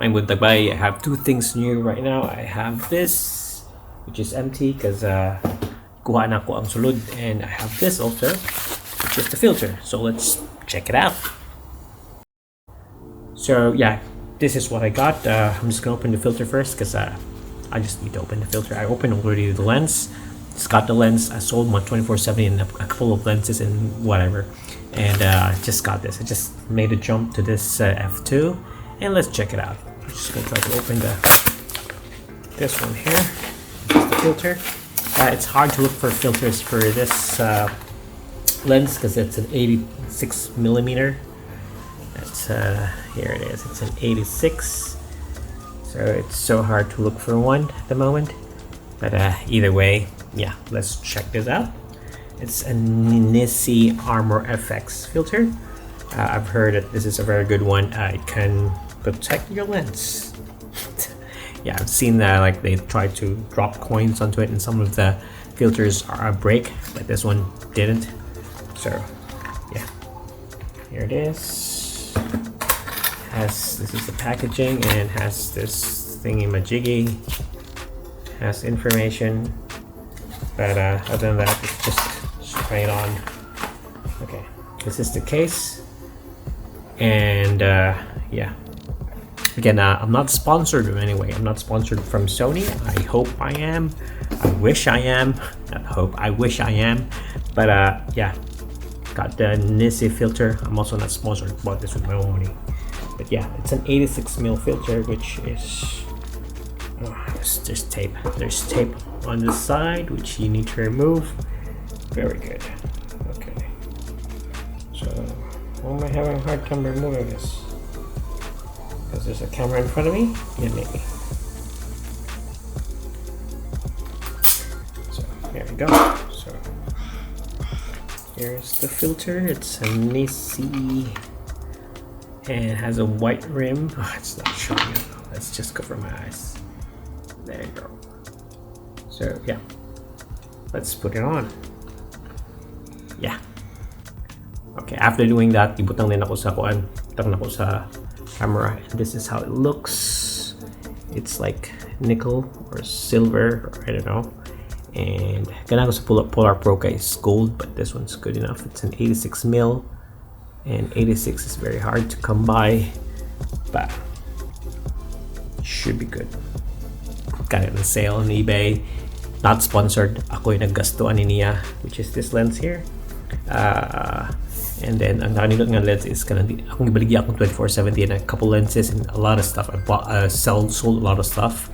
I'm with Bay. I have two things new right now. I have this, which is empty because kuha na ko ang sulod, and I have this also, which is the filter. So let's check it out. So yeah, this is what I got. I'm just gonna open the filter first because I just need to open the filter. I opened already the lens. It's got the lens. I sold my 2470 and a couple of lenses and whatever, and just got this. I just made a jump to this f2, and let's check it out. I'm just gonna try to open this one here. This is the filter. It's hard to look for filters for this lens because it's an 86 millimeter. That's here it is. It's an 86. So it's so hard to look for one at the moment. But either way, yeah, let's check this out. It's a NISI Armor FX filter. I've heard that this is a very good one. It can protect your lens. Yeah, I've seen that like they try to drop coins onto it, and some of the filters are a break, but this one didn't. So yeah, here it is. This is the packaging, and has this thingy majiggy. Has information, but other than that, it's just straight on. Okay, this is the case, and yeah. Again, I'm not sponsored in any way. I'm not sponsored from Sony. I hope I am. I wish I am. Not hope. I wish I am. But yeah, got the NISI filter. I'm also not sponsored. Bought this with my own money. But yeah, it's an 86 mil filter, which is. There's tape. There's tape on the side, which you need to remove. Very good. Okay. So, why am I having a hard time removing this? Because there's a camera in front of me? Yeah, maybe. So, there we go. So, here's the filter. It's a NISI. And it has a white rim. Oh, it's not showing it. Let's just cover my eyes. There you go. So yeah, let's put it on. Yeah. Okay, after doing that, ibutang din ako sa kuan, ibutang ako sa camera. And this is how it looks. It's like nickel or silver, or I don't know. And gana ko sa Polar Pro is gold, but this one's good enough. It's an 86 mil, and 86 is very hard to come by, but should be good. Got it on sale on eBay. Not sponsored. Ako yung naggastuan niya, which is this lens here. And then ang nakanindot nga lens is kanang akong ibaligya akong 2470 and a couple lenses and a lot of stuff. I bought sold a lot of stuff.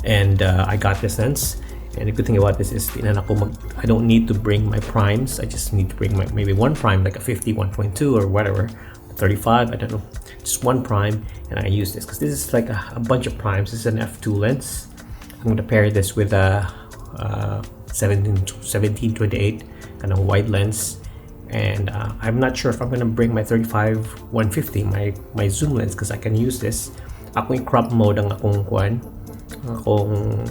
And I got this lens. And the good thing about this is I don't need to bring my primes. I just need to bring maybe one prime, like a 50, 1.2 or whatever. 35, I don't know, just one prime, and I use this because this is like a bunch of primes. This is an f2 lens. I'm going to pair this with a 1728 kind of wide lens, and I'm not sure if I'm going to bring my 35 150, my zoom lens, because I can use this. Ako yung crop mode ang akong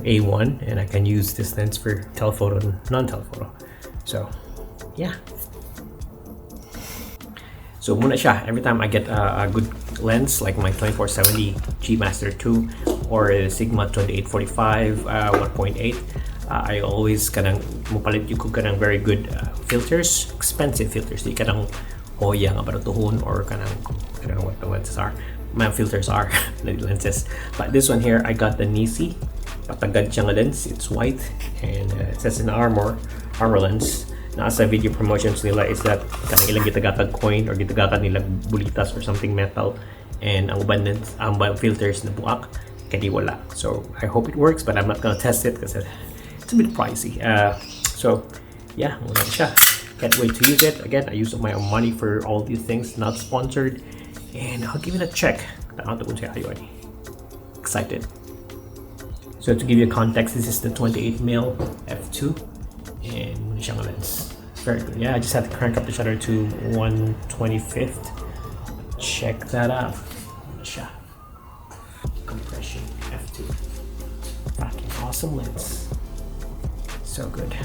A1, and I can use this lens for telephoto and non-telephoto. So yeah. So muna siya, every time I get a good lens like my 2470 G Master 2 or Sigma 2845 1.8, I always kanang mupalit yung kanang very good filters, expensive filters. Di kanang Hoya nga baratuhon or kanang I don't know what the lenses are. My filters are the lenses. But this one here, I got the NISI. Patagad siya nga lens. It's white and it says an armor lens. Nasa video promotions nila is that kanang ilang gitagatag coin or gitagatag nila bulitas or something metal, and ang uban filters na buak kadi wala. So I hope it works, but I'm not gonna test it because it's a bit pricey. So yeah, wala siya. Can't wait to use it. Again, I use my own money for all these things, not sponsored, and I'll give it a check. Excited. So to give you context, this is the 28mm f2 and siyang lens. Very good. Yeah, I just had to crank up the shutter to 1/25. Check that out. Siya. Compression f2. Fucking awesome lens. So good.